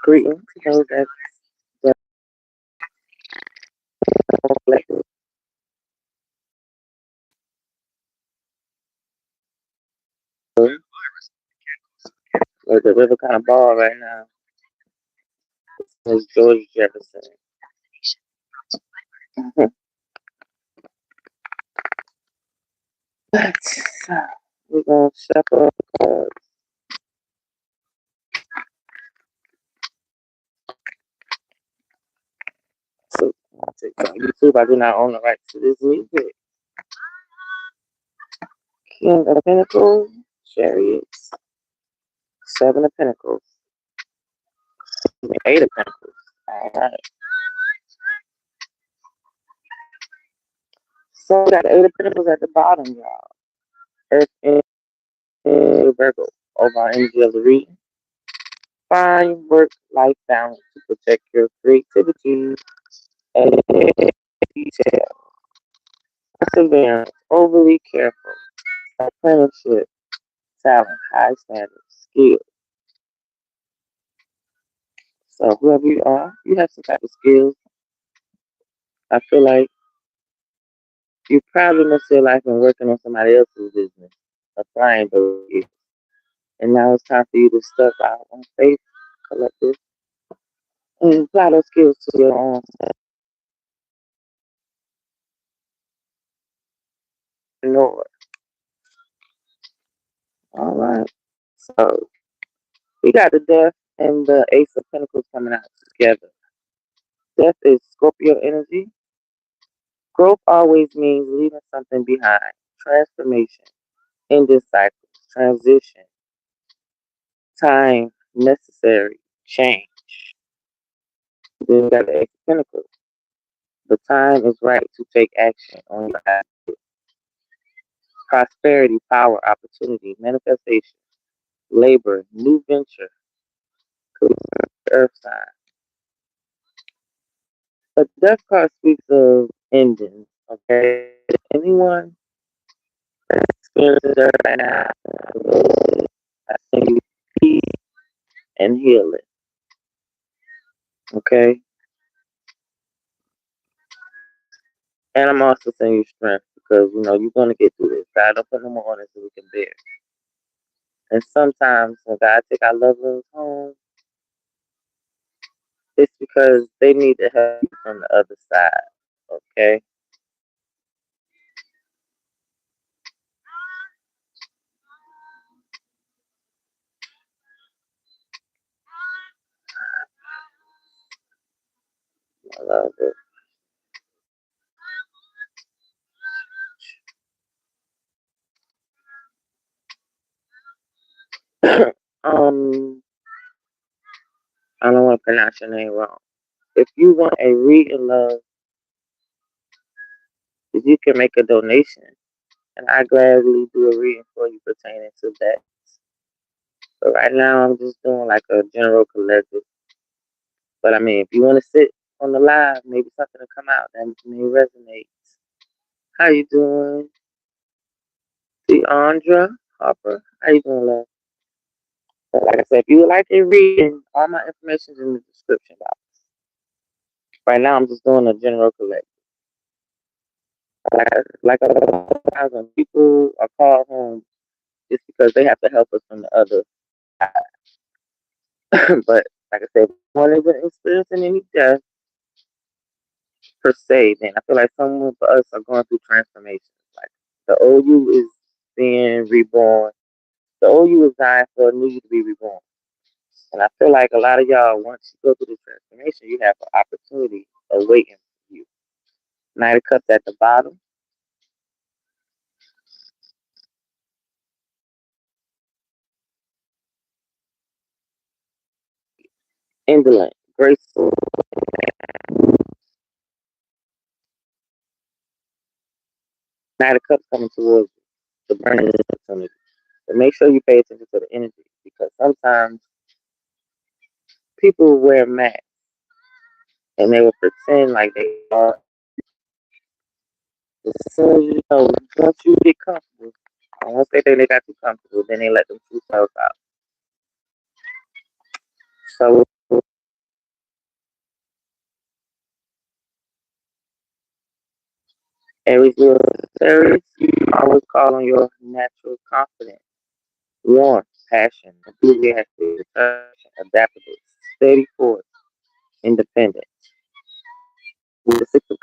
Greetings to those that collective. With the river kind of ball right now. It's George Jefferson. But we're gonna shuffle the cards. So I'll take on YouTube. I do not own the rights to this music. King of Pentacles, Chariots, Seven of Pentacles, Eight of Pentacles. All right. So we got the Eight of Pentacles at the bottom, y'all. Earth and Virgo. Over our energy of the reading. Find work-life balance to protect your creativity and detail. Perseverance, overly careful. Apprenticeship, talent, high standards, skill. So whoever you are, you have some type of skills. I feel like you probably most of your life been working on somebody else's business, applying those skills. And now it's time for you to step out on faith, collective, and apply those skills to your own Lord. All right. So we got the Death and the Ace of Pentacles coming out together. Death is Scorpio energy. Growth always means leaving something behind. Transformation, ending cycles, transition, time necessary, change. Then we got the Ace of Pentacles. The time is right to take action on your ideas. Prosperity, power, opportunity, manifestation, labor, new venture, earth sign. The death card speaks of endings. Okay, anyone experiencing that right now, I send you peace and healing. Okay, and I'm also sending you strength because you're gonna get through this. God don't put no more on us than we can bear. And sometimes when God take our loved ones home, it's because they need to help you from the other side. Okay. I love it. I don't want to pronounce your name wrong. If you want a read in love, you can make a donation, and I gladly do a reading for you pertaining to that. But right now, I'm just doing like a general collective. But I mean, if you want to sit on the live, maybe something will come out that may resonate. How you doing, Deandra Harper? How you doing, love? But like I said, if you would like a reading, all my information is in the description box. Right now, I'm just doing a general collective. Like a lot of times when people are called home, it's because they have to help us from the other side. But like I said, one isn't experiencing any death per se, then I feel like some of us are going through transformations. Like the old you is being reborn. The old you is dying for a new you to be reborn. And I feel like a lot of y'all, once you go through the transformation, you have an opportunity awaiting for you. Knight of Cups at the bottom. Indolent, graceful. Knight of Cups coming towards you. The burning opportunity. But make sure you pay attention to the energy because sometimes people wear masks and they will pretend like they are. As soon as once you get comfortable, and once they think they got you comfortable, then they let them true selves out. So Aries will Aries, you always call on your natural confidence, warmth, passion, enthusiastic, determination, adaptable, steady force, independent. With the six of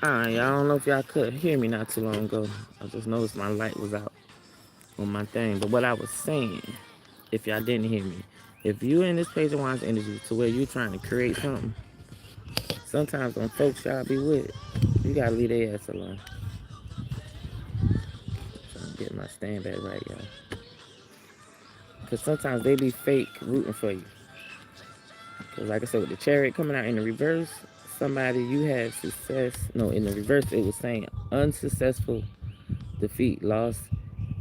Y'all don't know if y'all could hear me not too long ago. I just noticed my light was out on my thing. But what I was saying, if y'all didn't hear me, if you in this Page of Wands energy to where you trying to create something, sometimes when folks y'all be with, you gotta leave their ass alone. Trying to get my stand back right, y'all. Because sometimes they be fake rooting for you. Because like I said, with the chariot coming out in the reverse, somebody you had success. No, in the reverse, it was saying unsuccessful defeat, loss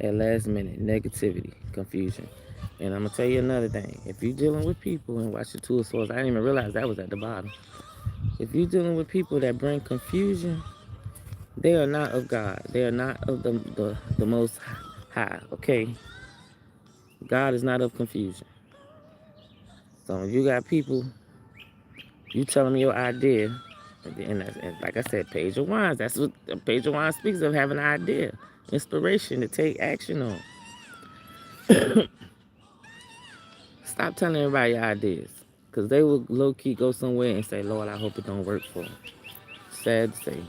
at last minute, negativity, confusion. And I'm going to tell you another thing. If you're dealing with people, and watch the Two of Swords, I didn't even realize that was at the bottom. If you're dealing with people that bring confusion, they are not of God. They are not of the Most High, okay? God is not of confusion. So if you got people, you tell them your idea, and like I said, Page of Wands, that's what Page of Wands speaks of, having an idea, inspiration to take action on. Stop telling everybody your ideas, because they will low-key go somewhere and say, Lord, I hope it don't work for them. Sad to say,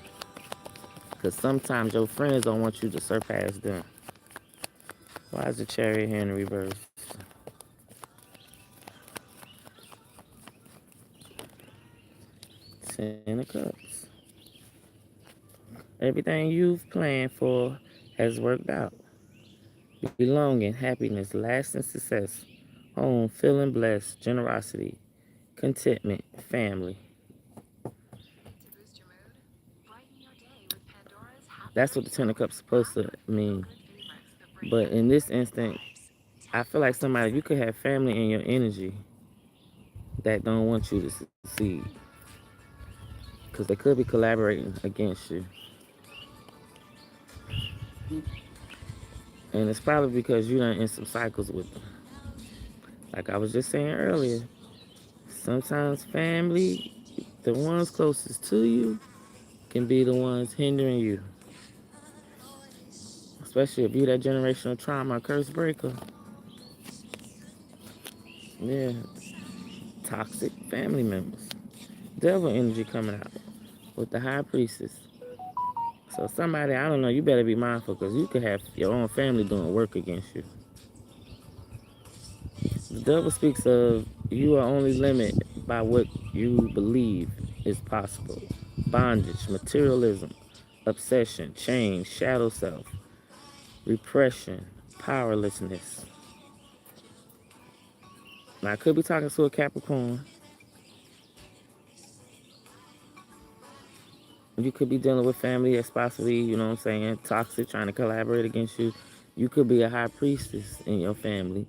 because sometimes your friends don't want you to surpass them. Why is the Chariot here in the reverse? Ten of Cups. Everything you've planned for has worked out. Belonging, happiness, lasting success, home, feeling blessed, generosity, contentment, family. That's what the Ten of Cups is supposed to mean. But in this instant, I feel like somebody, you could have family in your energy that don't want you to succeed. Because they could be collaborating against you. And it's probably because you done in some cycles with them. Like I was just saying earlier, sometimes family, the ones closest to you, can be the ones hindering you. Especially if you that generational trauma curse breaker. Yeah, toxic family members. Devil energy coming out with the high priestess. So somebody, I don't know, you better be mindful because you could have your own family doing work against you. The devil speaks of you are only limited by what you believe is possible. Bondage, materialism, obsession, change, shadow self, repression, powerlessness. Now I could be talking to a Capricorn. You could be dealing with family that's possibly, you know what I'm saying, toxic, trying to collaborate against you. You could be a high priestess in your family.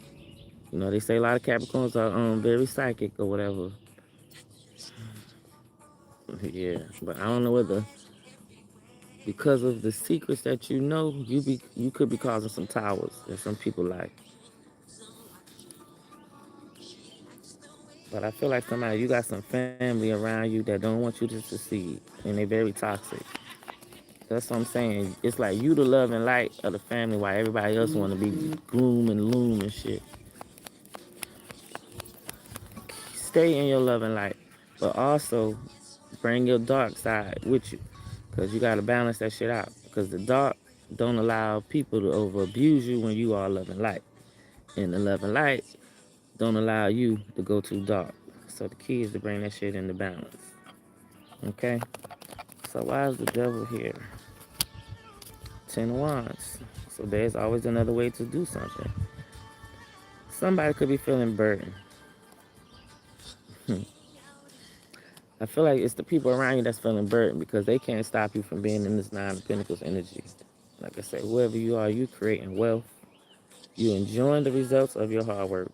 You know, they say a lot of Capricorns are very psychic or whatever. Yeah, but I don't know whether because of the secrets that you know, you could be causing some towers in some people's life. But I feel like somebody, you got some family around you that don't want you to succeed, and they very toxic. That's what I'm saying. It's like you the love and light of the family, while everybody else want to be gloom and loom and shit. Stay in your love and light, but also bring your dark side with you, cause you gotta balance that shit out. Cause the dark don't allow people to over abuse you when you are love and light, and the love and light don't allow you to go too dark. So the key is to bring that shit into balance. Okay? So why is the devil here? Ten of Wands. So there's always another way to do something. Somebody could be feeling burdened. I feel like it's the people around you that's feeling burdened because they can't stop you from being in this Nine of Pentacles energy. Like I said, whoever you are, you creating wealth. You enjoying the results of your hard work,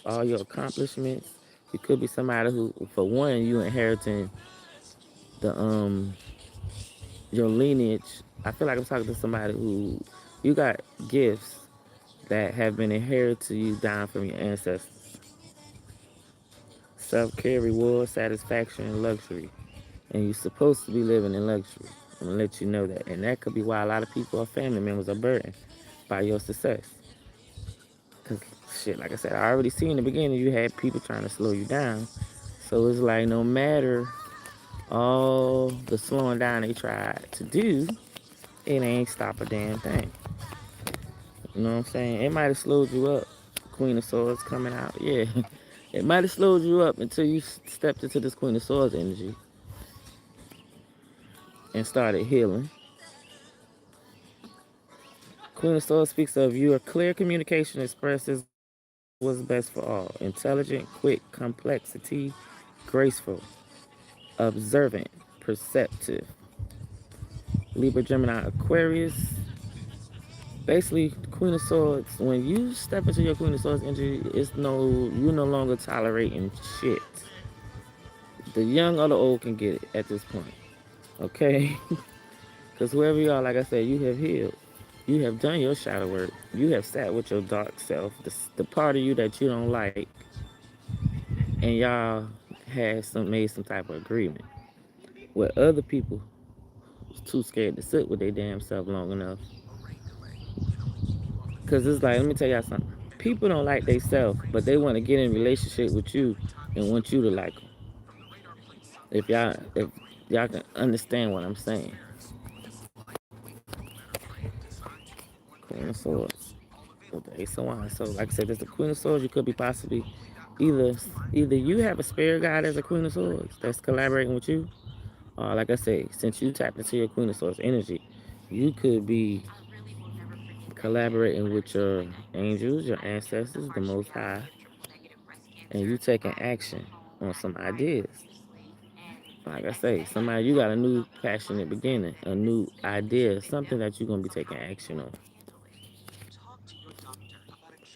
all your accomplishments. You could be somebody who, for one, you inheriting the your lineage. I feel like I'm talking to somebody who you got gifts that have been inherited to you down from your ancestors. Self-care, reward, satisfaction, and luxury. And you're supposed to be living in luxury. I'm gonna let you know that. And that could be why a lot of people or family members are burdened by your success. Cause shit, like I said, I already see in the beginning you had people trying to slow you down. So it's like no matter All the slowing down they tried to do, it ain't stop a damn thing. You know what I'm saying? It might have slowed you up. Queen of Swords coming out. Yeah. It might have slowed you up until you stepped into this Queen of Swords energy and started healing. Queen of Swords speaks of your clear communication expresses what's best for all. Intelligent, quick, complexity, graceful, observant, perceptive. Libra, Gemini, Aquarius. Basically, Queen of Swords, when you step into your Queen of Swords energy, you're no longer tolerating shit. The young or the old can get it at this point. Okay? Because whoever you are, like I said, you have healed. You have done your shadow work. You have sat with your dark self, the part of you that you don't like, and y'all had made some type of agreement. Where other people was too scared to sit with their damn self long enough. Because it's like, let me tell y'all something. People don't like they self, but they want to get in relationship with you and want you to like them. If y'all can understand what I'm saying. Queen of Swords with the Ace of Wands. So, like I said, there's the Queen of Swords. You could be possibly either either you have a spirit guide as a Queen of Swords that's collaborating with you, or like I say, since you tapped into your Queen of Swords energy, you could be collaborating with your angels, your ancestors, the Most High, and you taking action on some ideas. Like I say, somebody you got a new passionate beginning, a new idea, something that you're gonna be taking action on.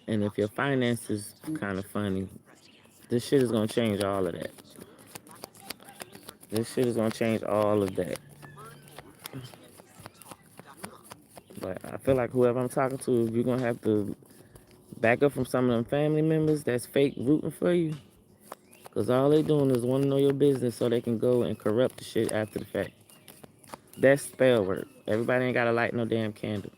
And if your finances kind of funny, this shit is gonna change all of that. This shit is gonna change all of that. But I feel like whoever I'm talking to, you're gonna have to back up from some of them family members that's fake rooting for you. Cause all they doing is want to know your business so they can go and corrupt the shit after the fact. That's spell work. Everybody ain't gotta light no damn candle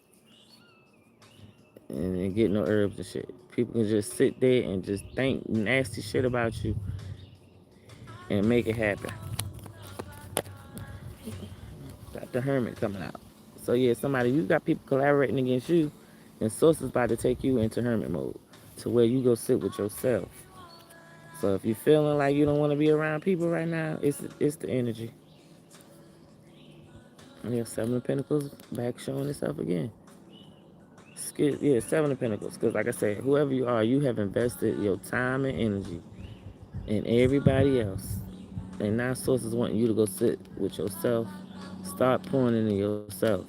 and get no herbs and shit. People can just sit there and just think nasty shit about you and make it happen. Got the hermit coming out. So yeah, somebody you got people collaborating against you, and sources about to take you into hermit mode, to where you go sit with yourself. So if you're feeling like you don't want to be around people right now, it's the energy. And yeah, Seven of Pentacles back showing itself again. Yeah, Seven of Pentacles. Because like I said, whoever you are, you have invested your time and energy in everybody else. And now sources wanting you to go sit with yourself. Start pouring into yourself.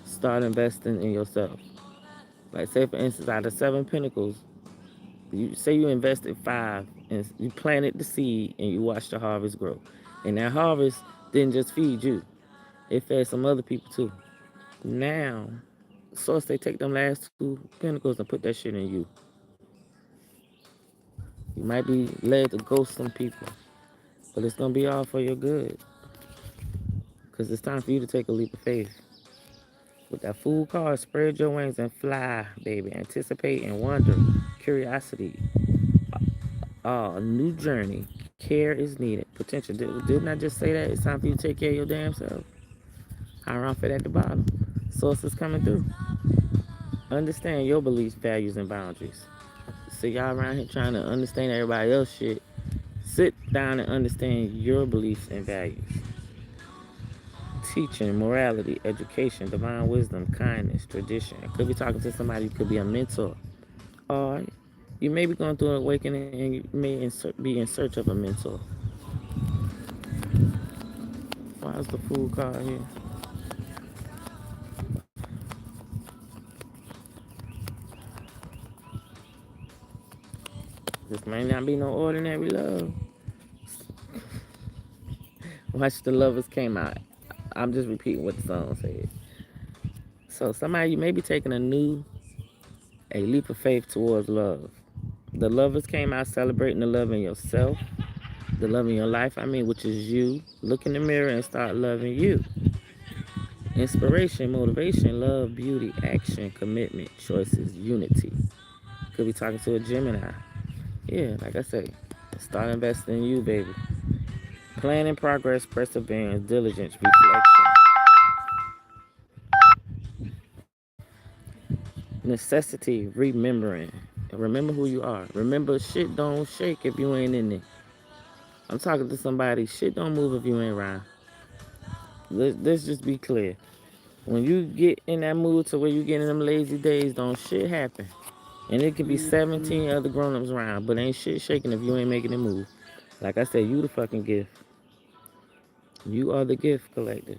Start investing in yourself. Like say for instance, out of Seven Pentacles, you say you invested five and you planted the seed and you watched the harvest grow. And that harvest didn't just feed you. It fed some other people too. Now, source they take them last two pentacles and put that shit in you. You might be led to ghost some people, but it's gonna be all for your good. Cause it's time for you to take a leap of faith. With that Fool card, spread your wings and fly, baby. Anticipate and wonder, curiosity. A new journey. Care is needed. Potential. Didn't I just say that? It's time for you to take care of your damn self. Hierophant at the bottom. Sources coming through. Understand your beliefs, values, and boundaries. See y'all around here trying to understand everybody else shit. Sit down and understand your beliefs and values. Teaching, morality, education, divine wisdom, kindness, tradition. Could be talking to somebody, you could be a mentor. Or you may be going through an awakening and you may be in search of a mentor. Why is the Fool card here? This may not be no ordinary love. Watch the lovers came out. I'm just repeating what the song said. So somebody you may be taking a leap of faith towards love. The lovers came out celebrating the love in yourself, the love in your life, which is you. Look in the mirror and start loving you. Inspiration, motivation, love, beauty, action, commitment, choices, unity. Could be talking to a Gemini. Yeah, like I say, start investing in you, baby. Planning, progress, perseverance, diligence, reflection, necessity, remembering. Remember who you are. Remember, shit don't shake if you ain't in it. I'm talking to somebody. Shit don't move if you ain't around. Let's just be clear. When you get in that mood to where you get in them lazy days, don't shit happen. And it could be Mm-hmm. 17 other grown-ups around, but ain't shit shaking if you ain't making it move. Like I said, you the fucking gift. You are the gift collector.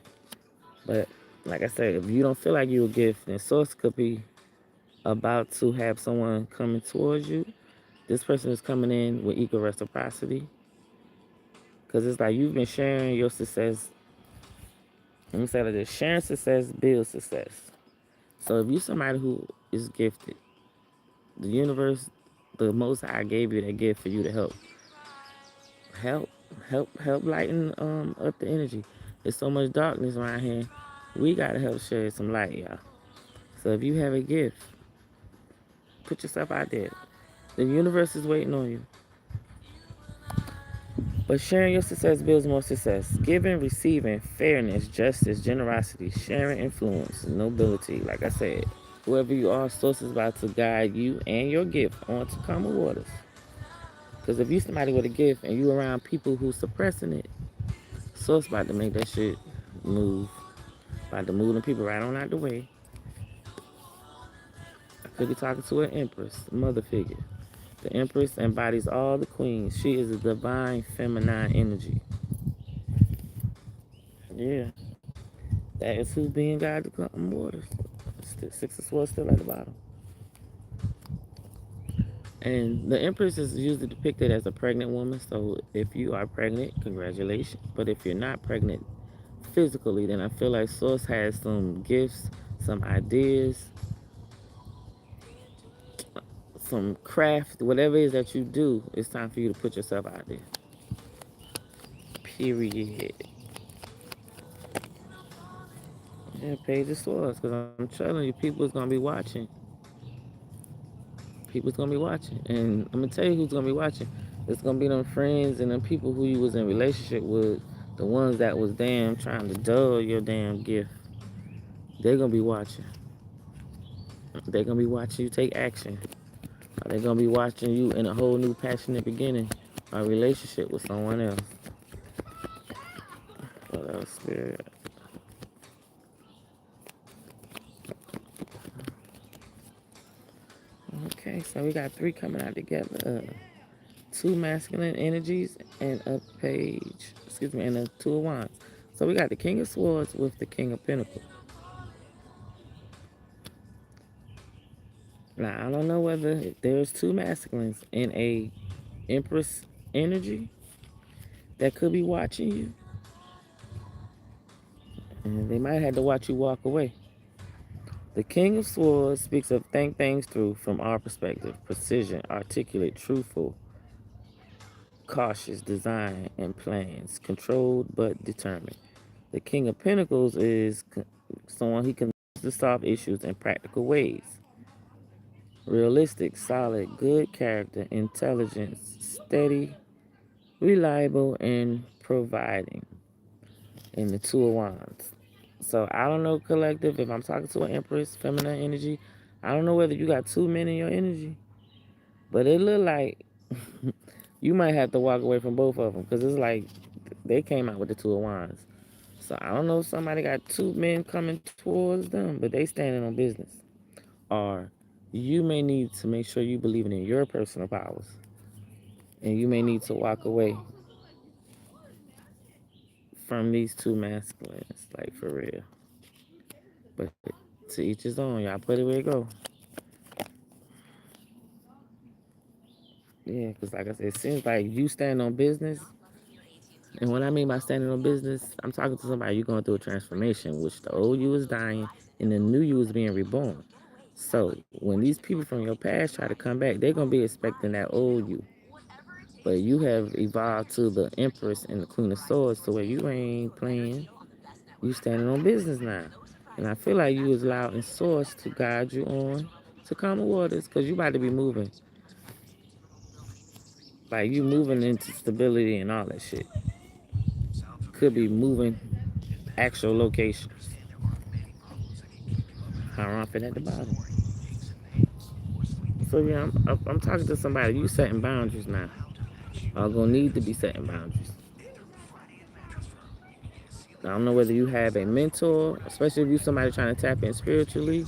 But like I said, if you don't feel like you a gift, then source could be about to have someone coming towards you. This person is coming in with equal reciprocity. Cause it's like you've been sharing your success. Let me say like this: sharing success builds success. So if you somebody who is gifted, the universe, the Most High gave you that gift for you to help, help lighten up the energy. There's so much darkness around here. We gotta help share some light, y'all. So if you have a gift, put yourself out there. The universe is waiting on you. But sharing your success builds more success. Giving, receiving, fairness, justice, generosity, sharing, influence, nobility. Like I said, whoever you are, source is about to guide you and your gift onto calmer waters. Because if you somebody with a gift and you around people who suppressing it, source about to make that shit move. About to move them people right on out the way. I could be talking to an empress, mother figure. The empress embodies all the queens. She is a divine feminine energy. Yeah. That is who's being guided to calm waters. Six of Swords still at the bottom. And the Empress is usually depicted as a pregnant woman. So if you are pregnant, congratulations. But if you're not pregnant physically, then I feel like Source has some gifts, some ideas, some craft, whatever it is that you do. It's time for you to put yourself out there. Period. Yeah, Page of Swords. Because I'm telling you, people's gonna be watching. People's gonna be watching, and I'm gonna tell you who's gonna be watching. It's gonna be them friends and them people who you was in relationship with, the ones that was damn trying to dull your damn gift. They're gonna be watching. They're gonna be watching you take action. Or they're gonna be watching you in a whole new passionate beginning, a relationship with someone else. What else, Spirit? Okay, so we got three coming out together. Two masculine energies and a page, excuse me, and a two of wands. So we got the King of Swords with the King of Pentacles. Now I don't know whether there's two masculines in a Empress energy that could be watching you, and they might have to watch you walk away. The King of Swords speaks of think things through from our perspective, precision, articulate, truthful, cautious, design, and plans, controlled but determined. The King of Pentacles is someone who can solve issues in practical ways. Realistic, solid, good character, intelligence, steady, reliable, and providing. In the Two of Wands. So I don't know, collective, if I'm talking to an Empress, feminine energy, I don't know whether you got two men in your energy, but it look like you might have to walk away from both of them because it's like they came out with the Two of Wands. So I don't know if somebody got two men coming towards them, but they standing on business. Or you may need to make sure you believing in your personal powers, and you may need to walk away from these two masculines, like for real. But to each his own, y'all put it where it go. Yeah, because like I said, it seems like you stand on business. And what I mean by standing on business, I'm talking to somebody you're going through a transformation, which the old you is dying and the new you is being reborn. So when these people from your past try to come back, they're gonna be expecting that old you. But you have evolved to the Empress and the Queen of Swords to where you ain't playing. You standing on business now. And I feel like you was allowed in source to guide you on to calmer waters because you about to be moving. Like you moving into stability and all that shit. could be moving actual locations. Hierophant at the bottom. So yeah, I'm talking to somebody. You setting boundaries now. Are gonna need to be setting boundaries. I don't know whether you have a mentor, especially if you somebody trying to tap in spiritually.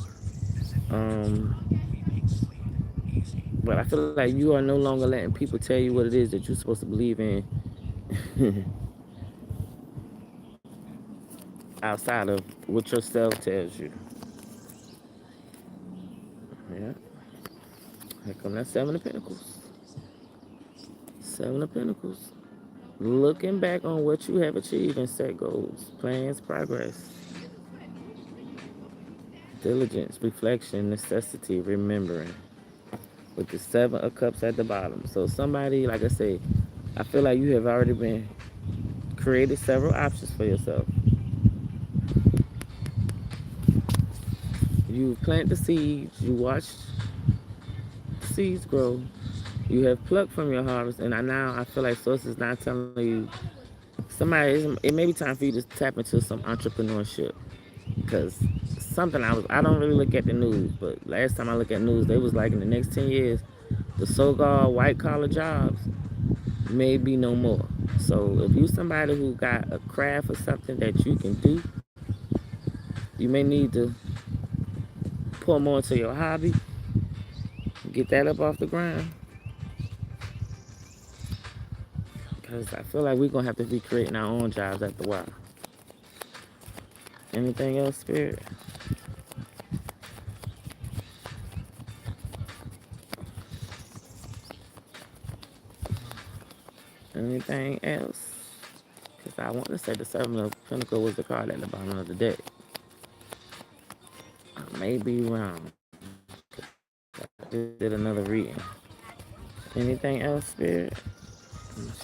Um, but I feel like you are no longer letting people tell you what it is that you're supposed to believe in outside of what yourself tells you. Yeah. Here come that Seven of Pentacles. Seven of Pentacles. Looking back on what you have achieved and set goals, plans, progress, diligence, reflection, necessity, remembering. With the Seven of Cups at the bottom. So somebody, like I say, I feel like you have already been created several options for yourself. You plant the seeds, you watch the seeds grow, you have plucked from your harvest, and I feel like source is not telling you it may be time for you to tap into some entrepreneurship because I don't really look at the news, but last time I looked at news, they was like in the next 10 years, the so-called white collar jobs may be no more. So if you somebody who got a craft or something that you can do, you may need to pour more into your hobby, get that up off the ground. Because I feel like we're gonna have to be creating our own jobs after a while. Anything else, Spirit? Anything else? Because I want to say the Seven of Pentacles was the card at the bottom of the deck. I may be wrong. I just did another reading. Anything else, Spirit?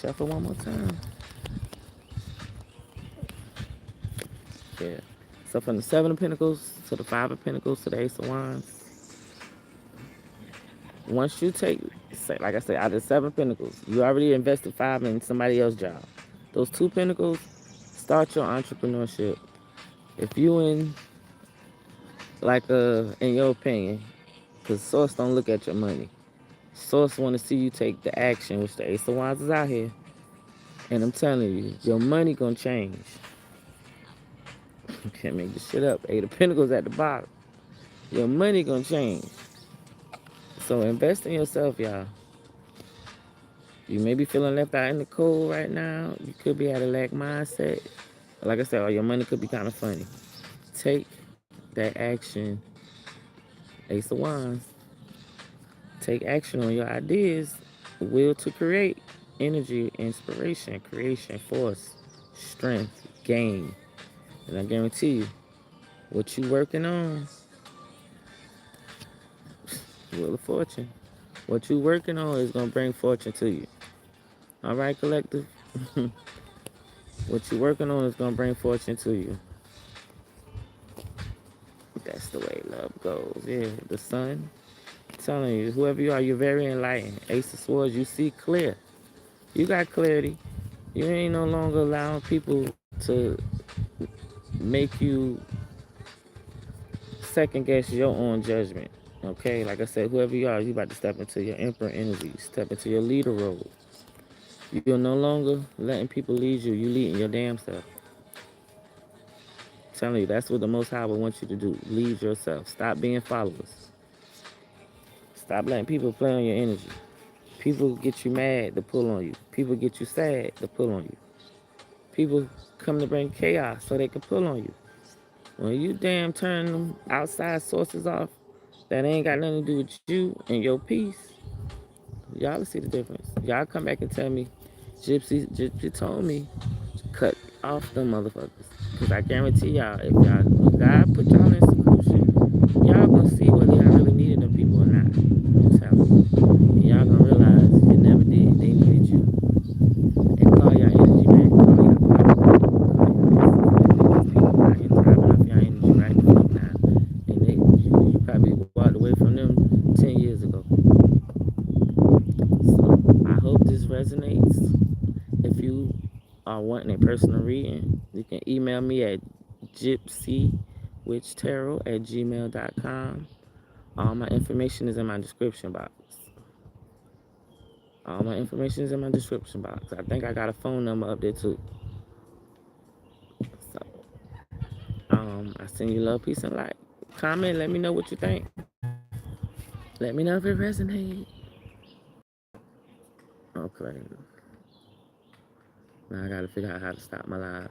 Shuffle one more time. Yeah. So from the Seven of Pentacles to the Five of Pentacles to the Ace of Wands, once you take, say, like I said, out of the Seven of Pentacles, you already invested five in somebody else's job. Those two Pentacles, start your entrepreneurship. If you in your opinion, because Source don't look at your money. Source want to see you take the action, which the Ace of Wands is out here. And I'm telling you, your money gonna change. You can't make this shit up. Eight of Pentacles at the bottom. Your money gonna change. So invest in yourself, y'all. You may be feeling left out in the cold right now. You could be at a lack mindset. Like I said, or your money could be kind of funny. Take that action, Ace of Wands. Take action on your ideas. Will to create. Energy, inspiration, creation, force, strength, gain. And I guarantee you, what you working on, Wheel of Fortune. What you working on is gonna bring fortune to you. All right, collective. What you working on is gonna bring fortune to you. That's the way love goes. Yeah, the sun. I'm telling you, whoever you are, you're very enlightened. Ace of Swords, you see clear. You got clarity. You ain't no longer allowing people to make you second guess your own judgment. Okay, like I said, whoever you are, you about to step into your emperor energy, step into your leader role. You're no longer letting people lead you. You leading your damn self. I'm telling you, that's what the Most High would want you to do. Lead yourself. Stop being followers. Stop letting people play on your energy. People get you mad to pull on you. People get you sad to pull on you. People come to bring chaos so they can pull on you. When you damn turn them outside sources off that ain't got nothing to do with you and your peace, y'all will see the difference. Y'all come back and tell me, Gyp-C told me, cut off them motherfuckers. Because I guarantee y'all, if God put y'all in seclusion, y'all gonna see whether y'all really needed them people or not. I'm telling you. And y'all gonna realize you never did. They needed you. And call y'all energy back. Call y'all power. Call y'all people not in thriving off y'all energy right the fuck now. And you probably walked away from them 10 years ago. So I hope this resonates. If you are one wanting a personal reading, you can email me at gypsytarot@gmail.com. All my information is in my description box. All my information is in my description box. I think I got a phone number up there too. So, I send you love, peace, and light. Comment, let me know what you think. Let me know if it resonates. Okay. Now I gotta figure out how to stop my live.